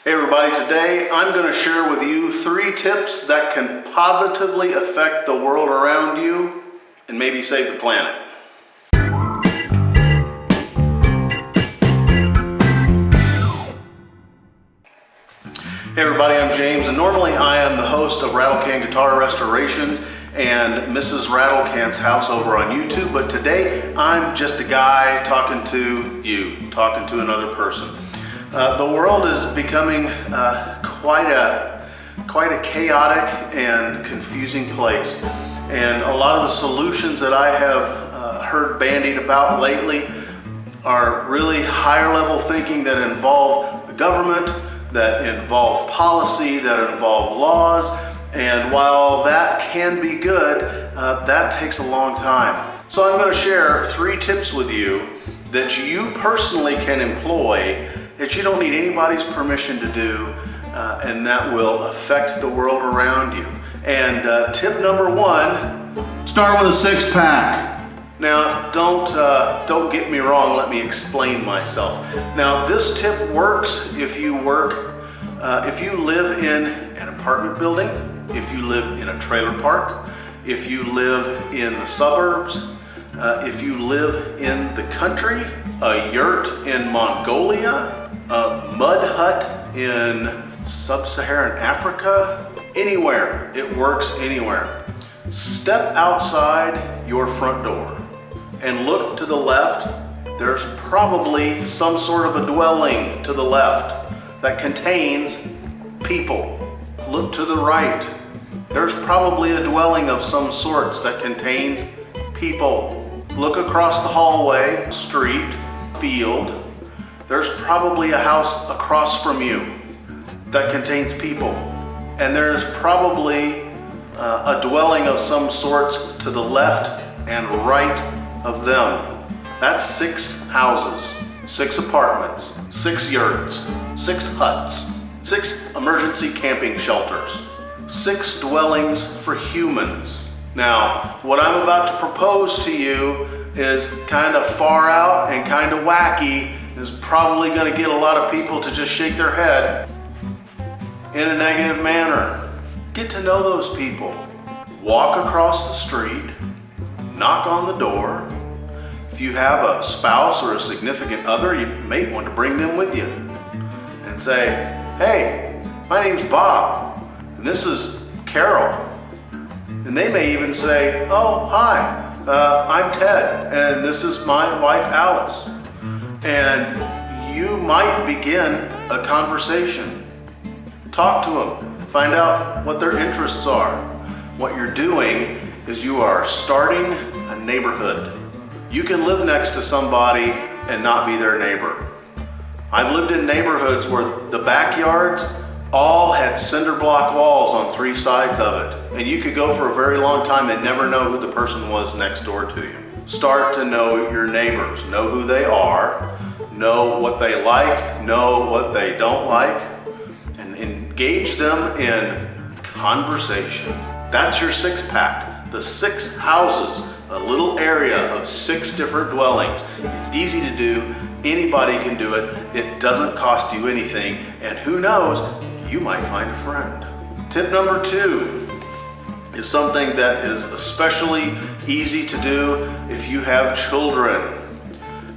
Hey everybody, today I'm going to share with you 3 tips that can positively affect the world around you and maybe save the planet. Hey everybody, I'm James, and normally I am the host of Rattlecan Guitar Restorations and Mrs. Rattlecan's house over on YouTube, but today I'm just a guy talking to you, talking to another person. The world is becoming quite a chaotic and confusing place, and a lot of the solutions that I have heard bandied about lately are really higher level thinking that involve the government, that involve policy, that involve laws, and while that can be good, that takes a long time. So I'm going to share 3 tips with you that you personally can employ that you don't need anybody's permission to do, and that will affect the world around you. And tip number 1, start with a 6-pack. Now, don't get me wrong, let me explain myself. Now, this tip works if you live in an apartment building, if you live in a trailer park, if you live in the suburbs, if you live in the country, a yurt in Mongolia, a mud hut in sub-Saharan Africa, anywhere. It works anywhere. Step outside your front door and look to the left. There's probably some sort of a dwelling to the left that contains people. Look to the right. There's probably a dwelling of some sorts that contains people. Look across the hallway, street, field. There's probably a house across from you that contains people. And there's probably a dwelling of some sorts to the left and right of them. That's 6 houses, 6 apartments, 6 yurts, 6 huts, 6 emergency camping shelters, 6 dwellings for humans. Now, what I'm about to propose to you is kind of far out and kind of wacky, is probably going to get a lot of people to just shake their head in a negative manner. Get to know those people. Walk across the street, knock on the door. If you have a spouse or a significant other, you may want to bring them with you and say, hey, my name's Bob, and this is Carol. And they may even say, oh, hi, I'm Ted, and this is my wife, Alice. And you might begin a conversation. Talk to them, find out what their interests are. What you're doing is you are starting a neighborhood. You can live next to somebody and not be their neighbor. I've lived in neighborhoods where the backyards all had cinder block walls on 3 sides of it. And you could go for a very long time and never know who the person was next door to you. Start to know your neighbors. Know who they are. Know what they like. Know what they don't like. And engage them in conversation. That's your 6-pack. The 6 houses. A little area of 6 different dwellings. It's easy to do. Anybody can do it. It doesn't cost you anything. And who knows, you might find a friend. Tip number 2 is something that is especially easy to do if you have children.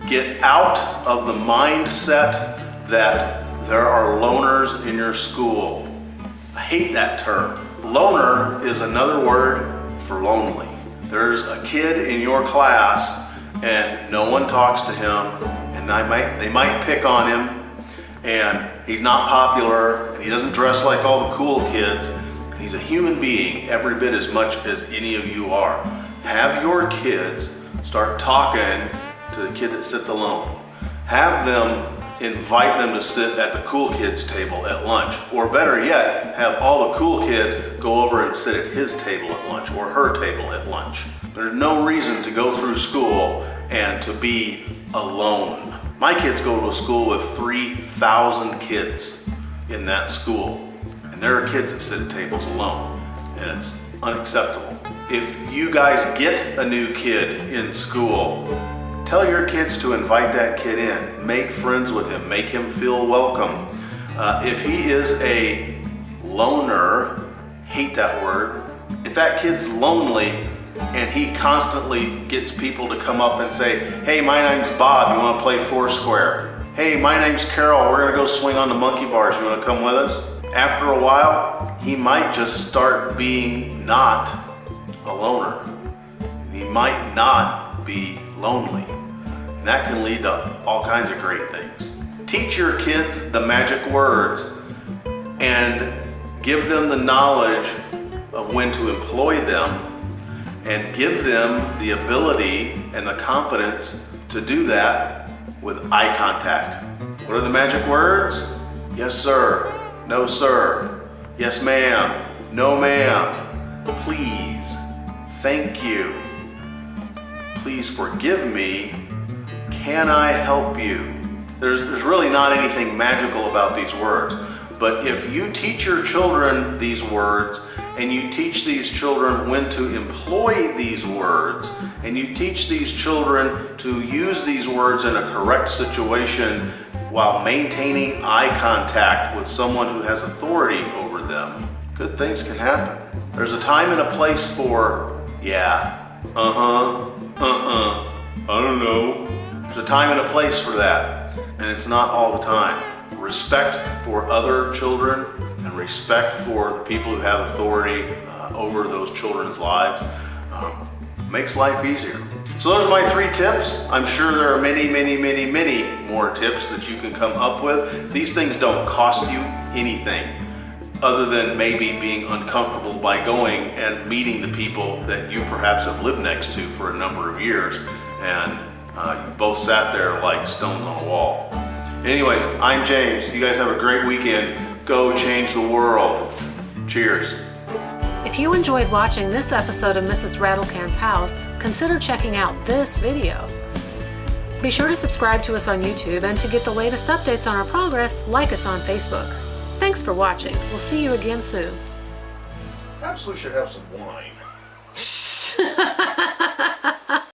Get out of the mindset that there are loners in your school. I hate that term. Loner is another word for lonely. There's a kid in your class and no one talks to him, and they might pick on him, and he's not popular, and he doesn't dress like all the cool kids, and he's a human being every bit as much as any of you are. Have your kids start talking to the kid that sits alone. Have them invite them to sit at the cool kids table at lunch, or better yet, have all the cool kids go over and sit at his table at lunch or her table at lunch. There's no reason to go through school and to be alone. My kids go to a school with 3,000 kids in that school, and there are kids that sit at tables alone, and it's unacceptable. If you guys get a new kid in school, tell your kids to invite that kid in. Make friends with him. Make him feel welcome. If he is a loner, hate that word. If that kid's lonely and he constantly gets people to come up and say, hey, my name's Bob, you want to play Foursquare? Hey, my name's Carol, we're going to go swing on the monkey bars, you want to come with us? After a while, he might just start being not a loner. He might not be lonely. And that can lead to all kinds of great things. Teach your kids the magic words and give them the knowledge of when to employ them, and give them the ability and the confidence to do that with eye contact. What are the magic words? Yes, sir. No, sir. Yes, ma'am. No, ma'am. Please. Thank you. Please forgive me. Can I help you? There's really not anything magical about these words. But if you teach your children these words, and you teach these children when to employ these words, and you teach these children to use these words in a correct situation while maintaining eye contact with someone who has authority over them, good things can happen. There's a time and a place for, yeah, I don't know. There's a time and a place for that, and it's not all the time. Respect for other children and respect for the people who have authority over those children's lives makes life easier. So those are my 3 tips. I'm sure there are many, many, many, many more tips that you can come up with. These things don't cost you anything other than maybe being uncomfortable by going and meeting the people that you perhaps have lived next to for a number of years, and you both sat there like stones on a wall. Anyways, I'm James. You guys have a great weekend. Go change the world. Cheers. If you enjoyed watching this episode of Mrs. Rattlecan's house, consider checking out this video. Be sure to subscribe to us on YouTube, and to get the latest updates on our progress, like us on Facebook. Thanks for watching. We'll see you again soon. Perhaps we should have some wine.